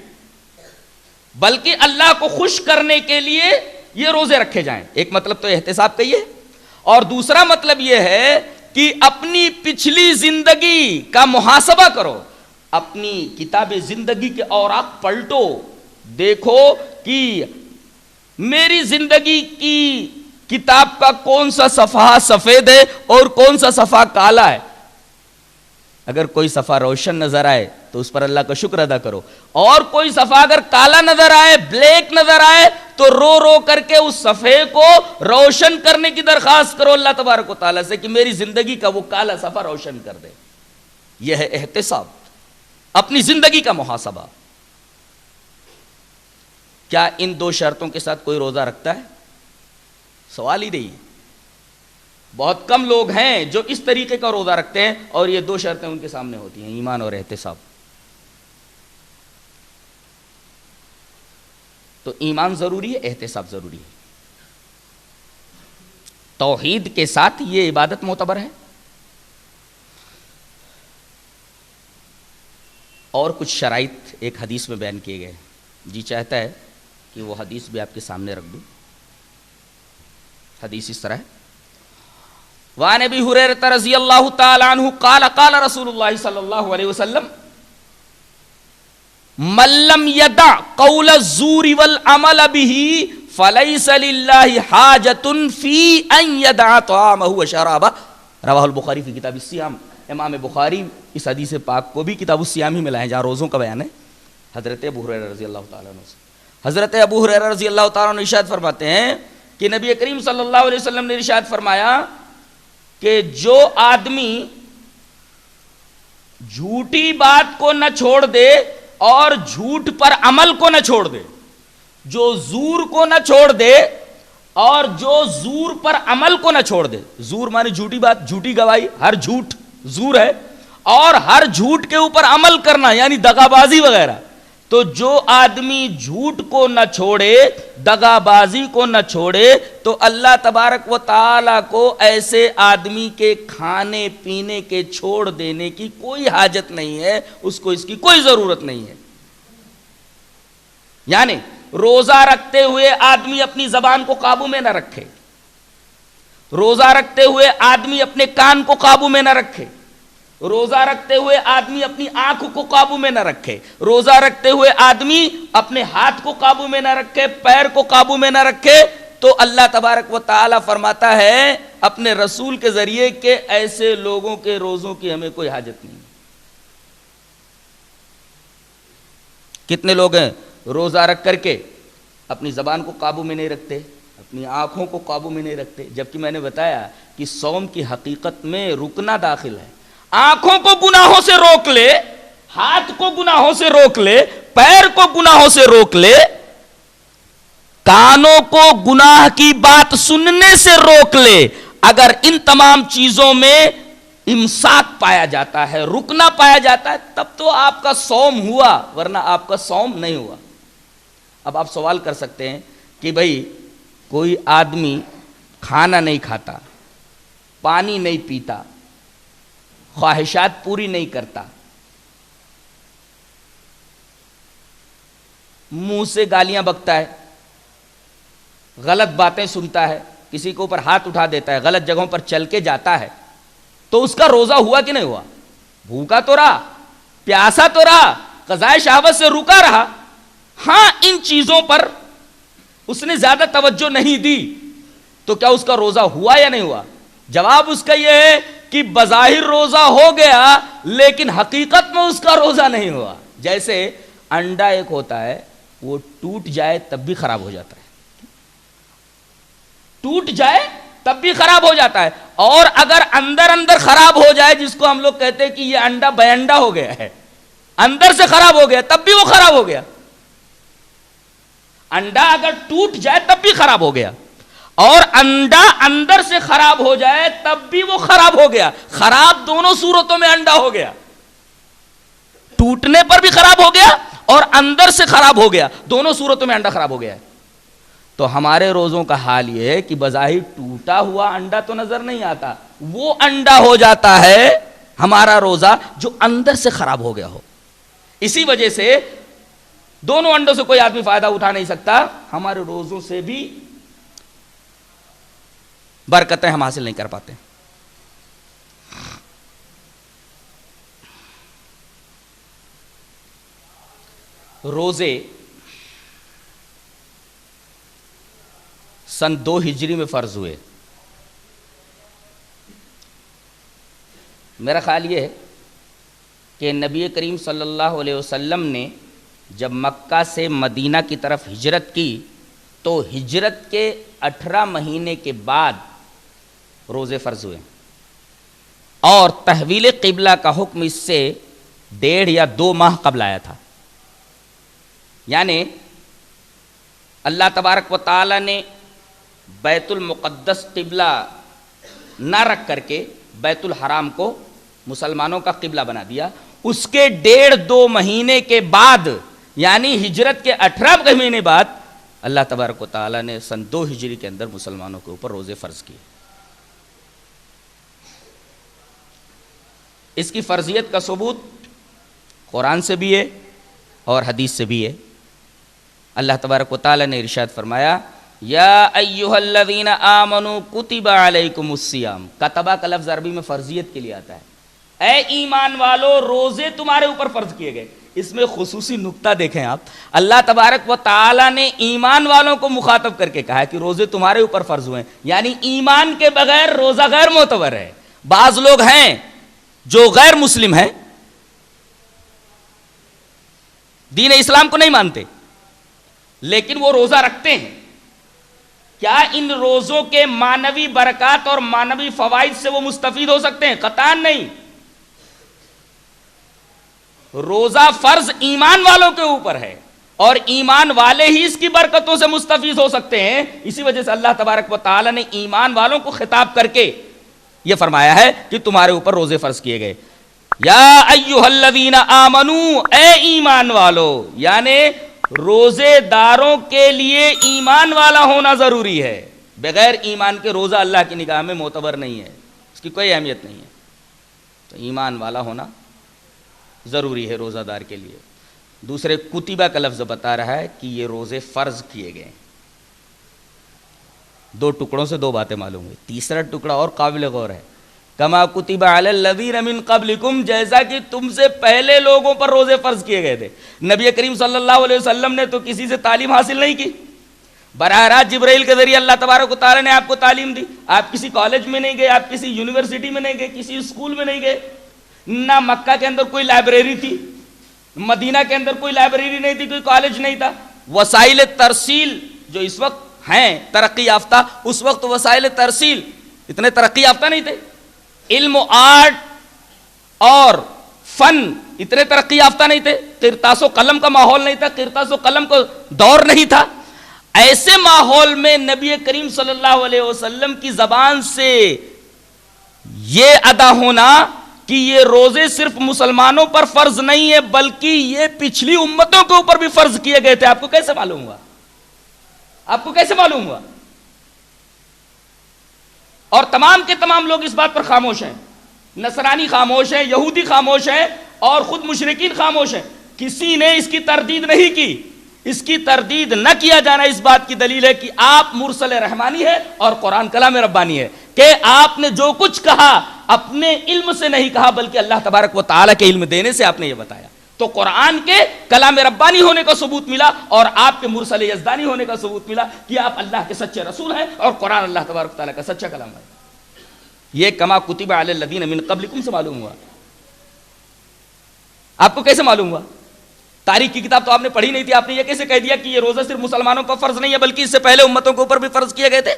بلکہ اللہ کو خوش کرنے کے لیے یہ روزے رکھے جائیں۔ ایک مطلب تو احتساب کا یہ ہے، اور دوسرا مطلب یہ ہے کہ اپنی پچھلی زندگی کا محاسبہ کرو، اپنی کتاب زندگی کے اوراق پلٹو، دیکھو کہ میری زندگی کی کتاب کا کون سا صفحہ سفید ہے اور کون سا صفحہ کالا ہے۔ اگر کوئی صفحہ روشن نظر آئے تو اس پر اللہ کا شکر ادا کرو، اور کوئی صفحہ اگر کالا نظر آئے، بلیک نظر آئے، تو رو رو کر کے اس صفحے کو روشن کرنے کی درخواست کرو اللہ تبارک و تعالیٰ سے کہ میری زندگی کا وہ کالا صفحہ روشن کر دے۔ یہ ہے احتساب، اپنی زندگی کا محاسبہ۔ کیا ان 2 شرطوں کے ساتھ کوئی روزہ رکھتا ہے؟ سوال ہی نہیں ہے۔ بہت کم لوگ ہیں جو اس طریقے کا روزہ رکھتے ہیں اور یہ 2 شرطیں ان کے سامنے ہوتی ہیں، ایمان اور احتساب۔ تو ایمان ضروری ہے، احتساب ضروری ہے۔ توحید کے ساتھ یہ عبادت معتبر ہے۔ اور کچھ شرائط ایک حدیث میں بیان کیے گئے، جی چاہتا ہے کہ وہ حدیث بھی آپ کے سامنے رکھ دوں۔ حدیث اس طرح ہے، وعن ابی ہریرہ رضی اللہ تعالی عنہ قال قال رسول اللہ صلی اللہ علیہ وسلم من لم یدع قول الزور والعمل به فلیس للہ حاجۃ فی ان یدع طعامہ وشرابہ رواہ البخاری فی کتاب الصیام. امام بخاری اس حدیث پاک کو بھی کتاب الصیام ہی میں لائے جہاں روزوں کا بیان ہے. حضرت ابو ہریرہ رضی اللہ تعالیٰ عنہ سے حضرت ابو ہریرہ رضی اللہ تعالیٰ عنہ ارشاد فرماتے ہیں کہ نبی کریم صلی اللہ علیہ وسلم نے ارشاد فرمایا کہ جو آدمی جھوٹی بات کو نہ چھوڑ دے اور جھوٹ پر عمل کو نہ چھوڑ دے، جو زور کو نہ چھوڑ دے اور جو زور پر عمل کو نہ چھوڑ دے، زور مانے جھوٹی بات، جھوٹی گواہی، ہر جھوٹ زور ہے، اور ہر جھوٹ کے اوپر عمل کرنا یعنی دغا بازی وغیرہ، تو جو آدمی جھوٹ کو نہ چھوڑے، دغا بازی کو نہ چھوڑے، تو اللہ تبارک و تعالی کو ایسے آدمی کے کھانے پینے کے چھوڑ دینے کی کوئی حاجت نہیں ہے، اس کو اس کی کوئی ضرورت نہیں ہے. یعنی روزہ رکھتے ہوئے آدمی اپنی زبان کو قابو میں نہ رکھے، روزہ رکھتے ہوئے آدمی اپنے کان کو قابو میں نہ رکھے، روزہ رکھتے ہوئے آدمی اپنی آنکھ کو قابو میں نہ رکھے، روزہ رکھتے ہوئے آدمی اپنے ہاتھ کو قابو میں نہ رکھے، پیر کو قابو میں نہ رکھے، تو اللہ تبارک و تعالی فرماتا ہے اپنے رسول کے ذریعے کہ ایسے لوگوں کے روزوں کی ہمیں کوئی حاجت نہیں. کتنے لوگ ہیں روزہ رکھ کر کے اپنی زبان کو قابو میں نہیں رکھتے، اپنی آنکھوں کو قابو میں نہیں رکھتے، جبکہ میں نے بتایا کہ صوم کی حقیقت میں رکنا داخل ہے. آنکھوں کو گناہوں سے روک لے، ہاتھ کو گناہوں سے روک لے، پیر کو گناہوں سے روک لے، کانوں کو گناہ کی بات سننے سے روک لے. اگر ان تمام چیزوں میں امساک پایا جاتا ہے، رکنا پایا جاتا ہے، تب تو آپ کا صوم ہوا، ورنہ آپ کا صوم نہیں ہوا. اب آپ سوال کر سکتے ہیں کہ بھئی کوئی آدمی کھانا نہیں کھاتا، پانی نہیں پیتا، خواہشات پوری نہیں کرتا، منہ سے گالیاں بکتا ہے، غلط باتیں سنتا ہے، کسی کے اوپر ہاتھ اٹھا دیتا ہے، غلط جگہوں پر چل کے جاتا ہے، تو اس کا روزہ ہوا کہ نہیں ہوا؟ بھوکا تو رہا، پیاسا تو رہا، قضائے شہوت سے رکا رہا. ہاں ان چیزوں پر اس نے زیادہ توجہ نہیں دی، تو کیا اس کا روزہ ہوا یا نہیں ہوا؟ جواب اس کا یہ ہے کہ بظاہر روزہ ہو گیا لیکن حقیقت میں اس کا روزہ نہیں ہوا. جیسے انڈا ایک ہوتا ہے، وہ ٹوٹ جائے تب بھی خراب ہو جاتا ہے، ٹوٹ جائے تب بھی خراب ہو جاتا ہے، اور اگر اندر اندر خراب ہو جائے، جس کو ہم لوگ کہتے ہیں کہ یہ انڈا بے انڈا ہو گیا ہے، اندر سے خراب ہو گیا تب بھی وہ خراب ہو گیا. انڈا اگر ٹوٹ جائے تب بھی خراب ہو گیا، اور انڈا اندر سے خراب ہو جائے تب بھی وہ خراب ہو گیا. خراب دونوں صورتوں میں انڈا ہو گیا، ٹوٹنے پر بھی خراب ہو گیا اور اندر سے خراب ہو گیا، دونوں صورتوں میں انڈا خراب ہو گیا ہے. تو ہمارے روزوں کا حال یہ ہے کہ بظاہر ٹوٹا ہوا انڈا تو نظر نہیں آتا، وہ انڈا ہو جاتا ہے ہمارا روزہ جو اندر سے خراب ہو گیا ہو. اسی وجہ سے دونوں انڈوں سے کوئی آدمی فائدہ اٹھا نہیں سکتا. ہمارے روزوں سے بھی برکتیں ہم حاصل نہیں کر پاتے. روزے سن 2 ہجری میں فرض ہوئے. میرا خیال یہ ہے کہ نبی کریم صلی اللہ علیہ وسلم نے جب مکہ سے مدینہ کی طرف ہجرت کی تو ہجرت کے 18 مہینے کے بعد روزے فرض ہوئے، اور تحویل قبلہ کا حکم اس سے 1.5 یا 2 ماہ قبل آیا تھا. یعنی اللہ تبارک و تعالی نے بیت المقدس قبلہ نہ رکھ کر کے بیت الحرام کو مسلمانوں کا قبلہ بنا دیا. اس کے 1.5-2 مہینے کے بعد یعنی ہجرت کے 18 مہینے بعد اللہ تبارک و تعالی نے سن 2 ہجری کے اندر مسلمانوں کے اوپر روزے فرض کیے. اس کی فرضیت کا ثبوت قرآن سے بھی ہے اور حدیث سے بھی ہے. اللہ تبارک و تعالی نے ارشاد فرمایا یا ایھا الذین آمنوا کتب علیکم الصیام، کتبہ کا لفظ عربی میں فرضیت کے لیے آتا ہے، اے ایمان والو روزے تمہارے اوپر فرض کیے گئے۔ اس میں خصوصی نکتہ دیکھیں آپ، اللہ تبارک و تعالی نے ایمان والوں کو مخاطب کر کے کہا ہے کہ روزے تمہارے اوپر فرض ہوئے ہیں، یعنی ایمان کے بغیر روزہ غیر معتبر ہے۔ بعض لوگ ہیں جو غیر مسلم ہیں، دین اسلام کو نہیں مانتے، لیکن وہ روزہ رکھتے ہیں، کیا ان روزوں کے معنوی برکات اور معنوی فوائد سے وہ مستفید ہو سکتے ہیں؟ قطعاً نہیں۔ روزہ فرض ایمان والوں کے اوپر ہے، اور ایمان والے ہی اس کی برکتوں سے مستفید ہو سکتے ہیں۔ اسی وجہ سے اللہ تبارک و تعالی نے ایمان والوں کو خطاب کر کے یہ فرمایا ہے کہ تمہارے اوپر روزے فرض کیے گئے۔ یا ایھا الذین آمنو، اے ایمان والو، یعنی روزے داروں کے لیے ایمان والا ہونا ضروری ہے۔ بغیر ایمان کے روزہ اللہ کی نگاہ میں معتبر نہیں ہے، اس کی کوئی اہمیت نہیں ہے۔ تو ایمان والا ہونا ضروری ہے روزہ دار کے لیے۔ دوسرے کتبہ کا لفظ بتا رہا ہے کہ یہ روزے فرض کیے گئے۔ دو ٹکڑوں سے دو باتیں معلوم ہوئی۔ تیسرا ٹکڑا اور قابل غور ہے، کما کتب علی الذین من قبلکم، جیسا کہ تم سے پہلے لوگوں پر روزے فرض کیے گئے تھے۔ نبی کریم صلی اللہ علیہ وسلم نے تو کسی سے تعلیم حاصل نہیں کی، براہ راست جبرائیل کے ذریعے اللہ تبارک و تعالی نے آپ کو تعلیم دی۔ آپ کسی کالج میں نہیں گئے، آپ کسی یونیورسٹی میں نہیں گئے، کسی اسکول میں نہیں گئے، نہ مکہ کے اندر کوئی لائبریری تھی، مدینہ کے اندر کوئی لائبریری نہیں تھی، کوئی کالج نہیں تھا۔ وسائل ترسیل جو اس وقت ہیں ترقی یافتہ، اس وقت وسائل ترسیل اتنے ترقی یافتہ نہیں تھے۔ علم و آرٹ اور فن اتنے ترقی یافتہ نہیں تھے، قرطاس و قلم کا ماحول نہیں تھا، قرطاس و قلم کو دور نہیں تھا۔ ایسے ماحول میں نبی کریم صلی اللہ علیہ وسلم کی زبان سے یہ ادا ہونا کہ یہ روزے صرف مسلمانوں پر فرض نہیں ہے بلکہ یہ پچھلی امتوں کے اوپر بھی فرض کیے گئے تھے، آپ کو کیسے معلوم ہوا؟ آپ کو کیسے معلوم ہوا؟ اور تمام کے تمام لوگ اس بات پر خاموش ہیں، نصرانی خاموش ہیں، یہودی خاموش ہیں، اور خود مشرکین خاموش ہیں۔ کسی نے اس کی تردید نہیں کی۔ اس کی تردید نہ کیا جانا اس بات کی دلیل ہے کہ آپ مرسل رحمانی ہے اور قرآن کلام ربانی ہے، کہ آپ نے جو کچھ کہا اپنے علم سے نہیں کہا بلکہ اللہ تبارک و تعالیٰ کے علم دینے سے آپ نے یہ بتایا۔ تو قرآن کے کلام ربانی ہونے کا ثبوت ملا اور آپ کے مرسل یزدانی ہونے کا ثبوت ملا کہ آپ اللہ کے سچے رسول ہیں اور قرآن اللہ تبارک و تعالیٰ کا سچا کلام ہے۔ یہ کما کتب علی الذین من قبلکم سے معلوم ہوا۔ آپ کو کیسے معلوم ہوا؟ تاریخ کی کتاب تو آپ نے پڑھی نہیں تھی، آپ نے یہ کیسے کہہ دیا کہ یہ روزہ صرف مسلمانوں پر فرض نہیں ہے بلکہ اس سے پہلے امتوں کے اوپر بھی فرض کیے گئے تھے؟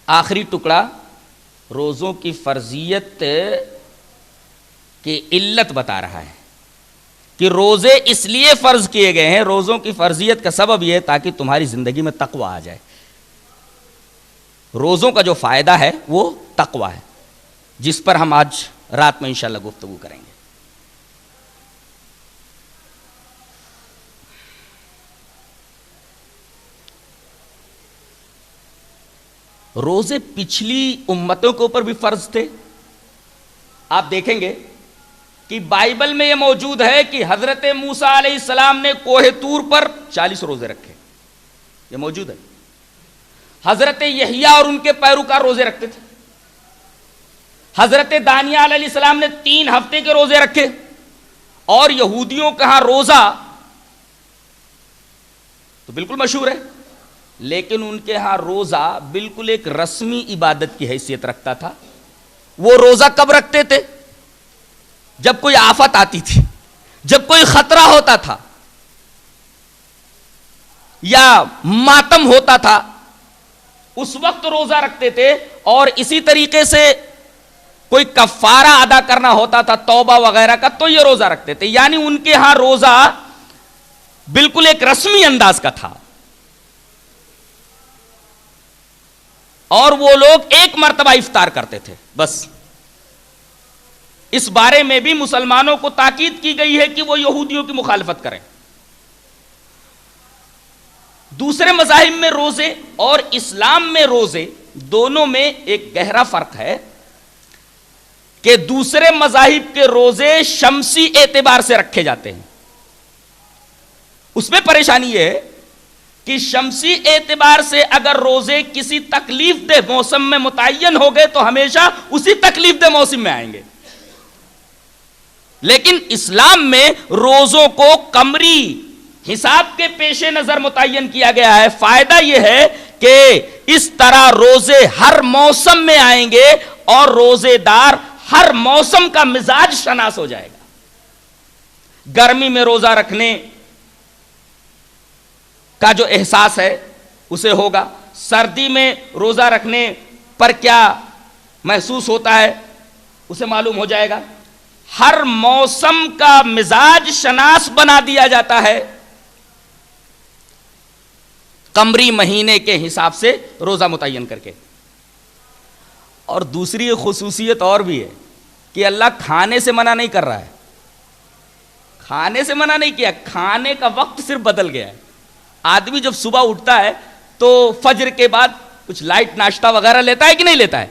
آخری ٹکڑا روزوں کی فرضیت کی علت بتا رہا ہے کہ روزے اس لیے فرض کیے گئے ہیں، روزوں کی فرضیت کا سبب یہ ہے تاکہ تمہاری زندگی میں تقوی آ جائے۔ روزوں کا جو فائدہ ہے وہ تقوی ہے، جس پر ہم آج رات میں انشاءاللہ گفتگو کریں گے۔ روزے پچھلی امتوں کے اوپر بھی فرض تھے۔ آپ دیکھیں گے کہ بائبل میں یہ موجود ہے کہ حضرت موسیٰ علیہ السلام نے کوہ طور پر 40 روزے رکھے، یہ موجود ہے۔ حضرت یحییٰ اور ان کے پیروکار روزے رکھتے تھے۔ حضرت دانیال علیہ السلام نے 3 ہفتے کے روزے رکھے، اور یہودیوں کا روزہ تو بالکل مشہور ہے، لیکن ان کے ہاں روزہ بالکل ایک رسمی عبادت کی حیثیت رکھتا تھا۔ وہ روزہ کب رکھتے تھے؟ جب کوئی آفت آتی تھی، جب کوئی خطرہ ہوتا تھا یا ماتم ہوتا تھا، اس وقت روزہ رکھتے تھے۔ اور اسی طریقے سے کوئی کفارہ ادا کرنا ہوتا تھا توبہ وغیرہ کا، تو یہ روزہ رکھتے تھے۔ یعنی ان کے ہاں روزہ بالکل ایک رسمی انداز کا تھا، اور وہ لوگ ایک مرتبہ افطار کرتے تھے بس۔ اس بارے میں بھی مسلمانوں کو تاکید کی گئی ہے کہ وہ یہودیوں کی مخالفت کریں۔ دوسرے مذاہب میں روزے اور اسلام میں روزے دونوں میں ایک گہرا فرق ہے۔ کہ دوسرے مذاہب کے روزے شمسی اعتبار سے رکھے جاتے ہیں. اس میں پریشانی یہ ہے کہ شمسی اعتبار سے اگر روزے کسی تکلیف دہ موسم میں متعین ہو گئے تو ہمیشہ اسی تکلیف دہ موسم میں آئیں گے. لیکن اسلام میں روزوں کو قمری حساب کے پیش نظر متعین کیا گیا ہے. فائدہ یہ ہے کہ اس طرح روزے ہر موسم میں آئیں گے اور روزے دار ہر موسم کا مزاج شناس ہو جائے گا. گرمی میں روزہ رکھنے کا جو احساس ہے اسے ہوگا, سردی میں روزہ رکھنے پر کیا محسوس ہوتا ہے اسے معلوم ہو جائے گا. ہر موسم کا مزاج شناس بنا دیا جاتا ہے قمری مہینے کے حساب سے روزہ متعین کر کے. اور دوسری خصوصیت اور بھی ہے کہ اللہ کھانے سے منع نہیں کر رہا ہے, کھانے سے منع نہیں کیا, کھانے کا وقت صرف بدل گیا ہے. آدمی جب صبح اٹھتا ہے تو فجر کے بعد کچھ لائٹ ناشتہ وغیرہ لیتا ہے کہ نہیں لیتا ہے.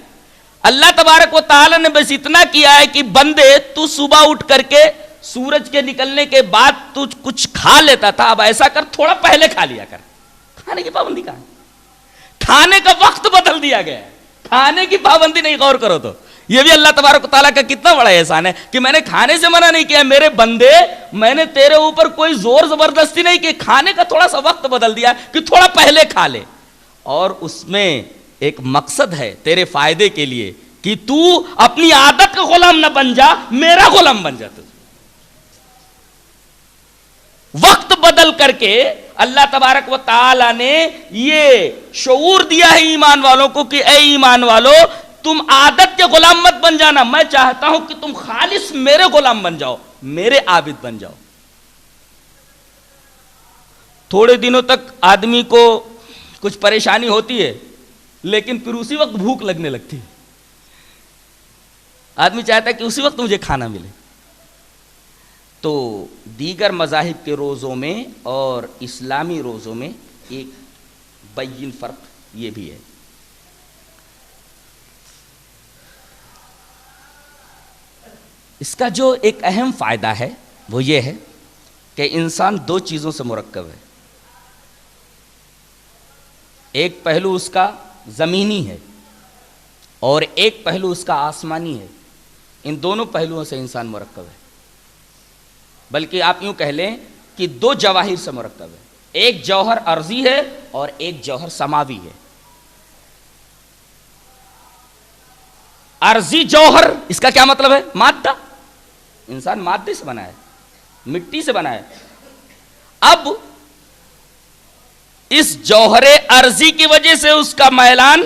اللہ تبارک و تعالی نے بس اتنا کیا ہے کہ بندے تو صبح اٹھ کر کے سورج کے نکلنے کے بعد تو کچھ کھا لیتا تھا, اب ایسا کر تھوڑا پہلے کھا لیا کر. کھانے کی پابندی کہاں ہے؟ کھانے کا وقت بدل دیا گیا ہے, کھانے کی پابندی نہیں. غور کرو تو یہ بھی اللہ تبارک و تعالیٰ کا کتنا بڑا احسان ہے کہ میں نے کھانے سے منع نہیں کیا. میرے بندے, میں نے تیرے اوپر کوئی زور زبردستی نہیں کی, کھانے کا تھوڑا سا وقت بدل دیا کہ تھوڑا پہلے کھا لے. اور اس میں ایک مقصد ہے تیرے فائدے کے لیے کہ تو اپنی عادت کا غلام نہ بن جا, میرا غلام بن جا. وقت بدل کر کے اللہ تبارک و تعالی نے یہ شعور دیا ہے ایمان والوں کو کہ اے ایمان والو, تم عادت کے غلام مت بن جانا, میں چاہتا ہوں کہ تم خالص میرے غلام بن جاؤ, میرے عابد بن جاؤ. تھوڑے دنوں تک آدمی کو کچھ پریشانی ہوتی ہے لیکن پھر اسی وقت بھوک لگنے لگتی ہے. آدمی چاہتا ہے کہ اسی وقت مجھے کھانا ملے. تو دیگر مذاہب کے روزوں میں اور اسلامی روزوں میں ایک بین فرق یہ بھی ہے. اس کا جو ایک اہم فائدہ ہے وہ یہ ہے کہ انسان دو چیزوں سے مرکب ہے. ایک پہلو اس کا زمینی ہے اور ایک پہلو اس کا آسمانی ہے. ان دونوں پہلوؤں سے انسان مرکب ہے. بلکہ آپ یوں کہہ لیں کہ دو جواہر سے مرکب ہے. ایک جوہر ارضی ہے اور ایک جوہر سماوی ہے. ارضی جوہر, اس کا کیا مطلب ہے؟ مادہ. انسان مادے سے بنا ہے, مٹی سے بنا ہے. اب اس جوہر ارضی کی وجہ سے اس کا میلان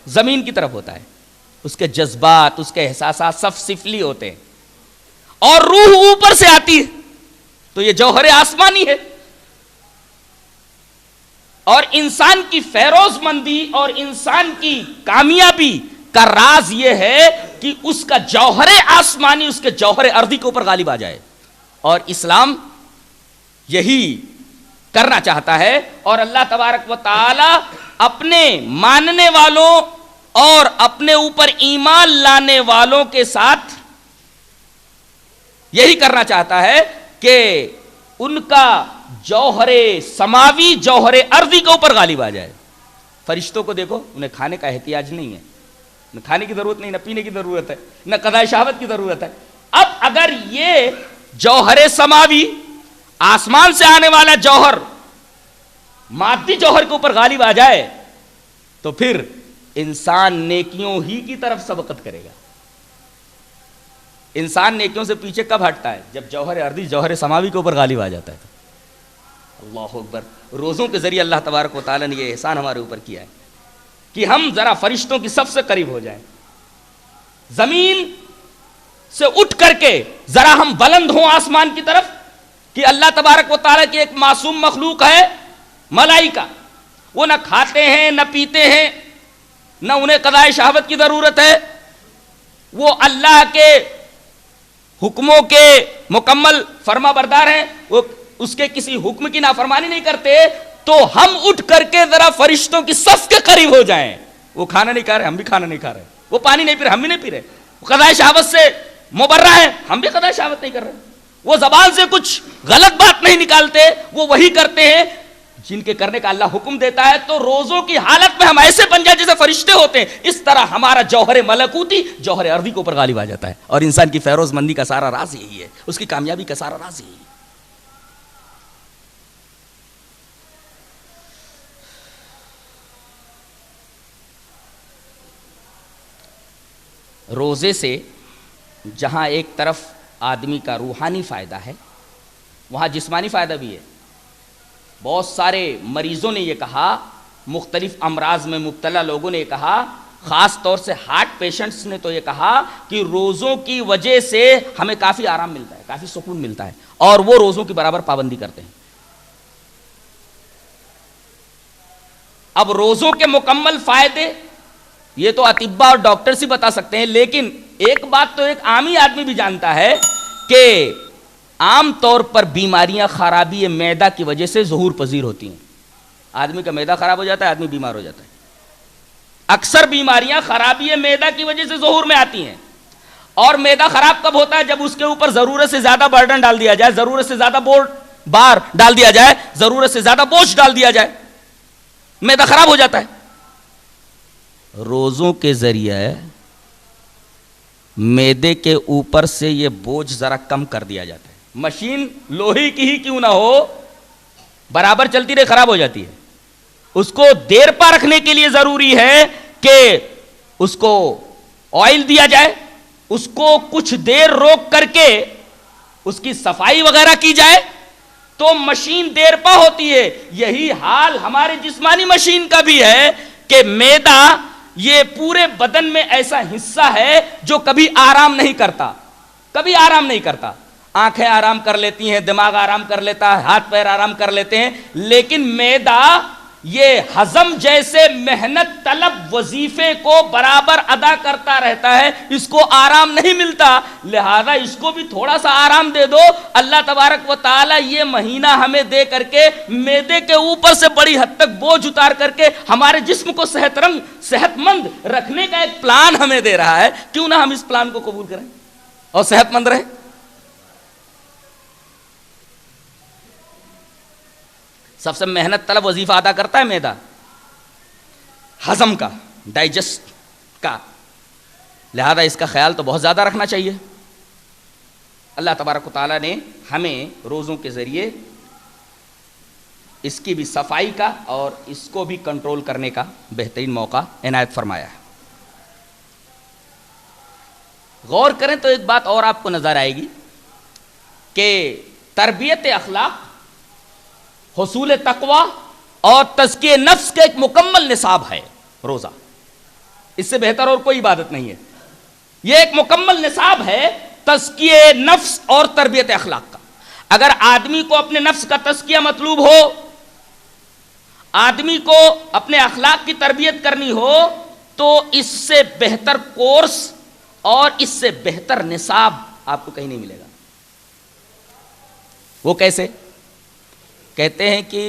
زمین کی طرف ہوتا ہے, اس کے جذبات, اس کے احساسات سب سفلی ہوتے ہیں, اور روح اوپر سے آتی ہے تو یہ جوہر آسمانی ہے. اور انسان کی فیروز مندی اور انسان کی کامیابی کا راز یہ ہے کہ اس کا جوہر آسمانی اس کے جوہر ارضی کے اوپر غالب آ جائے. اور اسلام یہی کرنا چاہتا ہے, اور اللہ تبارک و تعالی اپنے ماننے والوں اور اپنے اوپر ایمان لانے والوں کے ساتھ یہی کرنا چاہتا ہے کہ ان کا جوہر سماوی جوہر ارضی کے اوپر غالب آ جائے. فرشتوں کو دیکھو, انہیں کھانے کا احتیاج نہیں ہے, نہ کھانے کی ضرورت نہیں, نہ پینے کی ضرورت ہے, نہ قضاء شہوت کی ضرورت ہے. اب اگر یہ جوہر سماوی آسمان سے آنے والا جوہر مادی جوہر کے اوپر غالب آ جائے تو پھر انسان نیکیوں ہی کی طرف سبقت کرے گا. انسان نیکیوں سے پیچھے کب ہٹتا ہے؟ جب جوہر ارضی جوہر سماوی کے اوپر غالب آ جاتا ہے. اللہ اکبر. روزوں کے ذریعے اللہ تبارک و تعالیٰ نے یہ احسان ہمارے اوپر کیا ہے کہ ہم ذرا فرشتوں کی سب سے قریب ہو جائیں, زمین سے اٹھ کر کے ذرا ہم بلند ہوں آسمان کی طرف, کہ اللہ تبارک و تعالیٰ کی ایک معصوم مخلوق ہے ملائکہ, وہ نہ کھاتے ہیں نہ پیتے ہیں, نہ انہیں قضاء شہوت کی ضرورت ہے, وہ اللہ کے حکموں کے مکمل فرما بردار ہیں, وہ اس کے کسی حکم کی نافرمانی نہیں کرتے. تو ہم اٹھ کر کے ذرا فرشتوں کی صف کے قریب ہو جائیں. وہ کھانا نہیں کھا رہے, ہم بھی کھانا نہیں کھا رہے, وہ پانی نہیں پی رہے, ہم بھی نہیں پی رہے, قضاء شہوت سے مبرہ ہے، ہم بھی قضاء شہوت نہیں کر رہے. وہ زبان سے کچھ غلط بات نہیں نکالتے، وہ وہی کرتے ہیں جن کے کرنے کا اللہ حکم دیتا ہے. تو روزوں کی حالت میں ہم ایسے بن جائیں جیسے فرشتے ہوتے ہیں. اس طرح ہمارا جوہر ملکوتی جوہر ارضی کے اوپر غالب آ جاتا ہے. اور انسان کی فیروز مندی کا سارا راز یہی ہے، اس کی کامیابی کا سارا راز یہی ہے. روزے سے جہاں ایک طرف آدمی کا روحانی فائدہ ہے، وہاں جسمانی فائدہ بھی ہے. بہت سارے مریضوں نے یہ کہا، مختلف امراض میں مبتلا لوگوں نے یہ کہا، خاص طور سے ہارٹ پیشنٹس نے تو یہ کہا کہ روزوں کی وجہ سے ہمیں کافی آرام ملتا ہے، کافی سکون ملتا ہے، اور وہ روزوں کی برابر پابندی کرتے ہیں. اب روزوں کے مکمل فائدے یہ تو اطباء اور ڈاکٹرز ہی بتا سکتے ہیں، لیکن ایک بات تو ایک عامی آدمی بھی جانتا ہے کہ عام طور پر بیماریاں خرابی معدہ کی وجہ سے ظہور پذیر ہوتی ہیں. آدمی کا معدہ خراب ہو جاتا ہے، آدمی بیمار ہو جاتا ہے. اکثر بیماریاں خرابی معدہ کی وجہ سے ظہور میں آتی ہیں. اور معدہ خراب کب ہوتا ہے؟ جب اس کے اوپر ضرورت سے زیادہ برڈن ڈال دیا جائے، ضرورت سے زیادہ بار ڈال دیا جائے، ضرورت سے زیادہ بوجھ ڈال دیا جائے، معدہ خراب ہو جاتا ہے. روزوں کے ذریعے معدے کے اوپر سے یہ بوجھ ذرا کم کر دیا جاتا ہے. مشین لوہے کی ہی کیوں نہ ہو، برابر چلتی رہے خراب ہو جاتی ہے. اس کو دیر پا رکھنے کے لیے ضروری ہے کہ اس کو آئل دیا جائے، اس کو کچھ دیر روک کر کے اس کی صفائی وغیرہ کی جائے تو مشین دیر پا ہوتی ہے. یہی حال ہمارے جسمانی مشین کا بھی ہے کہ معدہ یہ پورے بدن میں ایسا حصہ ہے جو کبھی آرام نہیں کرتا، کبھی آرام نہیں کرتا. آنکھیں آرام کر لیتی ہیں، دماغ آرام کر لیتا ہے، ہاتھ پیر آرام کر لیتے ہیں، لیکن معدہ یہ ہضم جیسے محنت طلب وظیفے کو برابر ادا کرتا رہتا ہے، اس کو آرام نہیں ملتا. لہذا اس کو بھی تھوڑا سا آرام دے دو. اللہ تبارک و تعالی یہ مہینہ ہمیں دے کر کے معدے کے اوپر سے بڑی حد تک بوجھ اتار کر کے ہمارے جسم کو صحت مند رکھنے کا ایک پلان ہمیں دے رہا ہے. کیوں نہ ہم اس پلان کو قبول کریں اور صحت مند رہیں. سب سے محنت طلب وظیفہ ادا کرتا ہے معدہ، ہضم کا، ڈائجسٹ کا. لہذا اس کا خیال تو بہت زیادہ رکھنا چاہیے. اللہ تبارک و تعالیٰ نے ہمیں روزوں کے ذریعے اس کی بھی صفائی کا اور اس کو بھی کنٹرول کرنے کا بہترین موقع عنایت فرمایا ہے. غور کریں تو ایک بات اور آپ کو نظر آئے گی کہ تربیت اخلاق، حصول تقوی اور تزکیہ نفس کا ایک مکمل نصاب ہے روزہ. اس سے بہتر اور کوئی عبادت نہیں ہے. یہ ایک مکمل نصاب ہے تزکیہ نفس اور تربیت اخلاق کا. اگر آدمی کو اپنے نفس کا تزکیہ مطلوب ہو، آدمی کو اپنے اخلاق کی تربیت کرنی ہو، تو اس سے بہتر کورس اور اس سے بہتر نصاب آپ کو کہیں نہیں ملے گا. وہ کیسے؟ کہتے ہیں کہ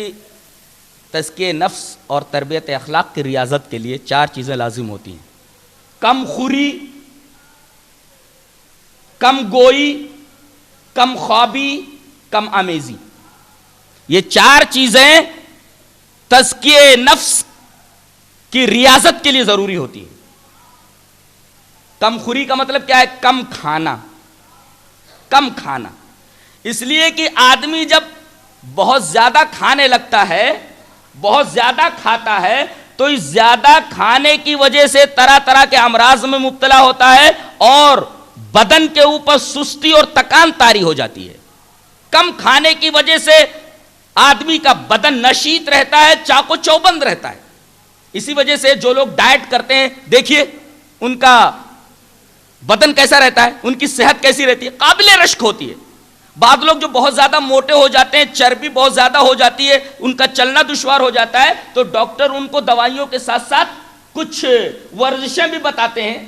تزکیہ نفس اور تربیت اخلاق کی ریاضت کے لیے 4 چیزیں لازم ہوتی ہیں: کم خوری، کم گوئی، کم خوابی، کم آمیزی. یہ 4 چیزیں تزکیہ نفس کی ریاضت کے لیے ضروری ہوتی ہیں. کم خوری کا مطلب کیا ہے؟ کم کھانا. کم کھانا اس لیے کہ آدمی جب بہت زیادہ کھانے لگتا ہے، بہت زیادہ کھاتا ہے، تو اس زیادہ کھانے کی وجہ سے طرح طرح کے امراض میں مبتلا ہوتا ہے اور بدن کے اوپر سستی اور تکان طاری ہو جاتی ہے. کم کھانے کی وجہ سے آدمی کا بدن نشیط رہتا ہے، چاق و چوبند رہتا ہے. اسی وجہ سے جو لوگ ڈائٹ کرتے ہیں، دیکھیے ان کا بدن کیسا رہتا ہے، ان کی صحت کیسی رہتی ہے، قابل رشک ہوتی ہے. بعض لوگ جو بہت زیادہ موٹے ہو جاتے ہیں، چربی بہت زیادہ ہو جاتی ہے، ان کا چلنا دشوار ہو جاتا ہے، تو ڈاکٹر ان کو دوائیوں کے ساتھ ساتھ کچھ ورزشیں بھی بتاتے ہیں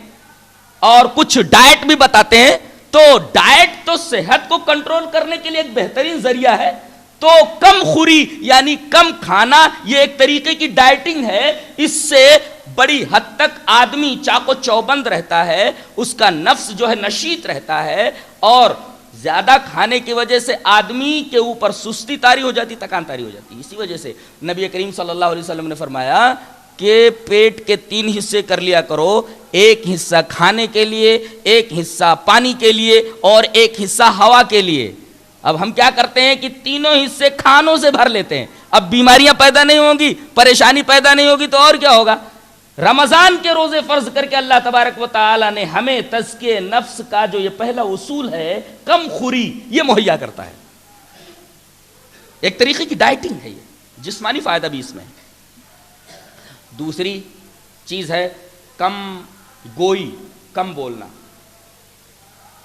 اور کچھ ڈائٹ بھی بتاتے ہیں. تو ڈائٹ تو صحت کو کنٹرول کرنے کے لیے ایک بہترین ذریعہ ہے. تو کم خوری یعنی کم کھانا یہ ایک طریقے کی ڈائٹنگ ہے. اس سے بڑی حد تک آدمی چاقو چوبند رہتا ہے، اس کا نفس جو ہے نشیط رہتا ہے، اور زیادہ کھانے کی وجہ سے آدمی کے اوپر سستی طاری ہو جاتی، تکان طاری ہو جاتی. اسی وجہ سے نبی کریم صلی اللہ علیہ وسلم نے فرمایا کہ پیٹ کے 3 حصے کر لیا کرو، ایک حصہ کھانے کے لیے، ایک حصہ پانی کے لیے، اور ایک حصہ ہوا کے لیے. اب ہم کیا کرتے ہیں کہ تینوں حصے کھانوں سے بھر لیتے ہیں. اب بیماریاں پیدا نہیں ہوں گی، پریشانی پیدا نہیں ہوگی، تو اور کیا ہوگا؟ رمضان کے روزے فرض کر کے اللہ تبارک و تعالی نے ہمیں تزکیہ نفس کا جو یہ پہلا اصول ہے، کم خوری، یہ مہیا کرتا ہے. ایک طریقے کی ڈائٹنگ ہے، یہ جسمانی فائدہ بھی اس میں ہے. دوسری چیز ہے کم گوئی، کم بولنا.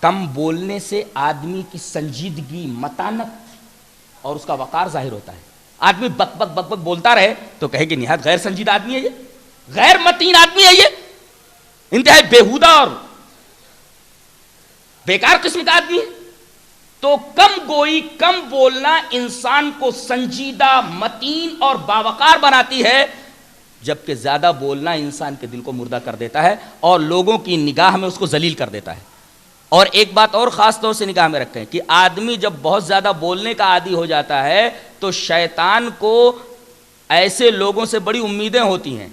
کم بولنے سے آدمی کی سنجیدگی، متانت اور اس کا وقار ظاہر ہوتا ہے. آدمی بک بک بک بک بولتا رہے تو کہے کہ نہایت غیر سنجیدہ آدمی ہے، یہ غیر متین آدمی ہے، یہ انتہائی بیہودہ اور بیکار قسم کا آدمی ہے. تو کم گوئی، کم بولنا انسان کو سنجیدہ، متین اور باوقار بناتی ہے، جبکہ زیادہ بولنا انسان کے دل کو مردہ کر دیتا ہے اور لوگوں کی نگاہ میں اس کو ذلیل کر دیتا ہے. اور ایک بات اور خاص طور سے نگاہ میں رکھیں کہ آدمی جب بہت زیادہ بولنے کا عادی ہو جاتا ہے تو شیطان کو ایسے لوگوں سے بڑی امیدیں ہوتی ہیں.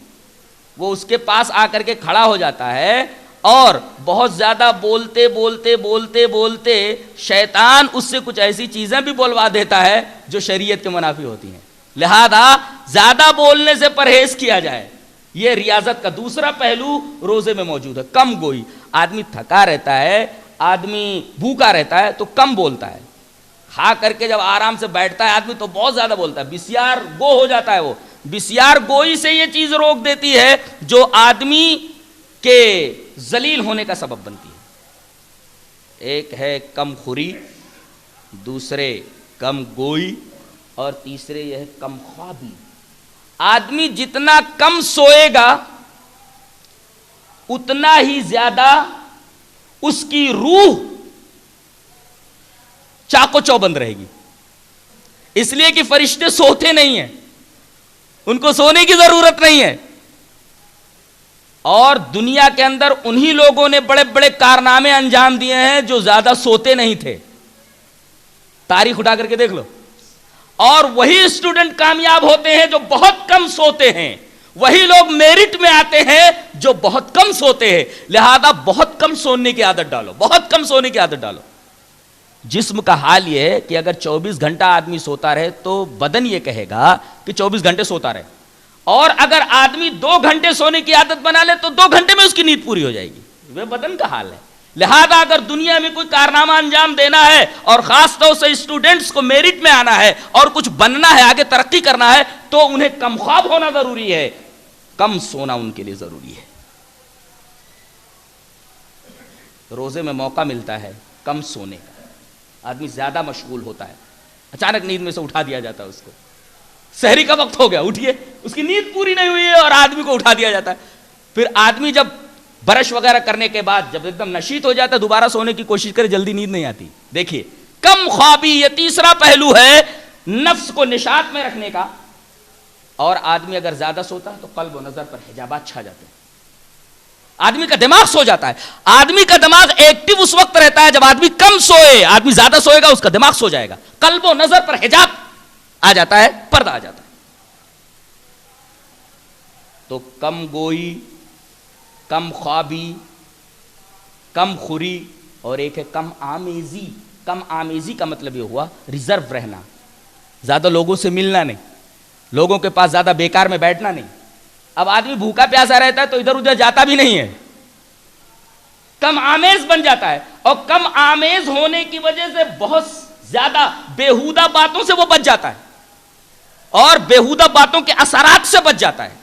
وہ اس کے پاس آ کر کے کھڑا ہو جاتا ہے اور بہت زیادہ بولتے بولتے بولتے بولتے شیطان اس سے کچھ ایسی چیزیں بھی بولوا دیتا ہے جو شریعت کے منافی ہوتی ہیں. لہذا زیادہ بولنے سے پرہیز کیا جائے. یہ ریاضت کا دوسرا پہلو روزے میں موجود ہے، کم گوئی. آدمی تھکا رہتا ہے، آدمی بھوکا رہتا ہے تو کم بولتا ہے. کھا کر کے جب آرام سے بیٹھتا ہے آدمی تو بہت زیادہ بولتا ہے، بسیار گو ہو جاتا ہے. وہ بسیار گوئی سے یہ چیز روک دیتی ہے جو آدمی کے ذلیل ہونے کا سبب بنتی ہے. ایک ہے کم خوری، دوسرے کم گوئی، اور تیسرے یہ ہے کم خوابی. آدمی جتنا کم سوئے گا اتنا ہی زیادہ اس کی روح چاقو چوبند رہے گی. اس لیے کہ فرشتے سوتے نہیں ہیں، ان کو سونے کی ضرورت نہیں ہے. اور دنیا کے اندر انہی لوگوں نے بڑے بڑے کارنامے انجام دیے ہیں جو زیادہ سوتے نہیں تھے. تاریخ اٹھا کر کے دیکھ لو. اور وہی اسٹوڈنٹ کامیاب ہوتے ہیں جو بہت کم سوتے ہیں، وہی لوگ میرٹ میں آتے ہیں جو بہت کم سوتے ہیں. لہذا بہت کم سونے کی عادت ڈالو، بہت کم سونے کی عادت ڈالو. جسم کا حال یہ ہے کہ اگر 24 گھنٹہ آدمی سوتا رہے تو بدن یہ کہے گا کہ 24 گھنٹے سوتا رہے. اور اگر آدمی 2 گھنٹے سونے کی عادت بنا لے تو 2 گھنٹے میں اس کی نیند پوری ہو جائے گی. وہ بدن کا حال ہے. لہذا اگر دنیا میں کوئی کارنامہ انجام دینا ہے اور خاص طور سے اسٹوڈنٹس کو میرٹ میں آنا ہے اور کچھ بننا ہے، آگے ترقی کرنا ہے، تو انہیں کم خواب ہونا ضروری ہے، کم سونا ان کے لیے ضروری ہے. روزے میں موقع ملتا ہے کم سونے کا. آدمی زیادہ مشغول ہوتا ہے، اچانک نیند میں سے اٹھا دیا جاتا ہے اس کو. سحری کا وقت ہو گیا، اٹھیے، اس کی نیند پوری نہیں ہوئی ہے اور آدمی کو اٹھا دیا جاتا ہے. پھر آدمی جب برش وغیرہ کرنے کے بعد جب ایک دم نشیط ہو جاتا ہے دوبارہ سونے کی کوشش کرے، جلدی نیند نہیں آتی. دیکھیے کم خوابی یہ تیسرا پہلو ہے نفس کو نشاط میں رکھنے کا. اور آدمی اگر زیادہ سوتا ہے تو قلب و نظر پر حجابات چھا جاتے ہیں، آدمی کا دماغ سو جاتا ہے. آدمی کا دماغ ایکٹیو اس وقت رہتا ہے جب آدمی کم سوئے. آدمی زیادہ سوئے گا اس کا دماغ سو جائے گا، قلب و نظر پر حجاب آ جاتا ہے، پردہ آ جاتا ہے. تو کم گوئی، کم خوابی، کم خوری، اور ایک ہے کم آمیزی. کم آمیزی کا مطلب یہ ہوا ریزرو رہنا، زیادہ لوگوں سے ملنا نہیں، لوگوں کے پاس زیادہ بیکار میں بیٹھنا نہیں. اب آدمی بھوکا پیاسا رہتا ہے تو ادھر ادھر جاتا بھی نہیں ہے، کم آمیز بن جاتا ہے. اور کم آمیز ہونے کی وجہ سے بہت زیادہ بیہودہ باتوں سے وہ بچ جاتا ہے اور بیہودہ باتوں کے اثرات سے بچ جاتا ہے.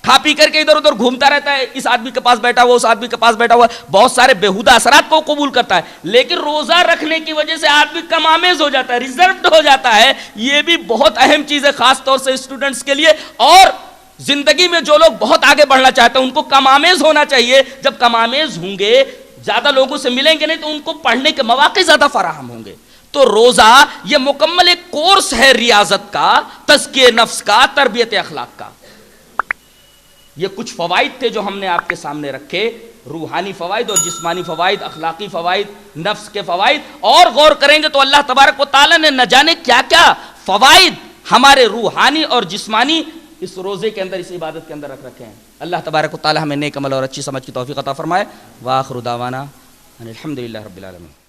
کھا پی کر کے ادھر ادھر گھومتا رہتا ہے، اس آدمی کے پاس بیٹھا ہوا، اس آدمی کے پاس بیٹھا ہوا، بہت سارے بیہودہ اثرات کو قبول کرتا ہے. لیکن روزہ رکھنے کی وجہ سے آدمی کم آمیز ہو جاتا ہے، ریزروڈ ہو جاتا ہے. یہ بھی بہت اہم چیز ہے خاص طور سے اسٹوڈنٹس کے لیے. اور زندگی میں جو لوگ بہت آگے بڑھنا چاہتے ہیں ان کو کم آمیز ہونا چاہیے. جب کم آمیز ہوں گے، زیادہ لوگوں سے ملیں گے نہیں تو ان کو پڑھنے کے مواقع زیادہ فراہم ہوں گے. تو روزہ یہ مکمل ایک کورس ہے ریاضت کا، تزکیہ نفس کا، تربیت اخلاق کا. یہ کچھ فوائد تھے جو ہم نے آپ کے سامنے رکھے، روحانی فوائد اور جسمانی فوائد، اخلاقی فوائد، نفس کے فوائد، اور غور کریں گے تو اللہ تبارک و تعالیٰ نے نہ جانے کیا کیا فوائد ہمارے روحانی اور جسمانی اس روزے کے اندر، اس عبادت کے اندر رکھ رکھے ہیں۔ اللہ تبارک و تعالیٰ ہمیں نیک عمل اور اچھی سمجھ کی توفیق عطا فرمائے۔ وآخر دعوانا ان الحمدللہ رب العالمین۔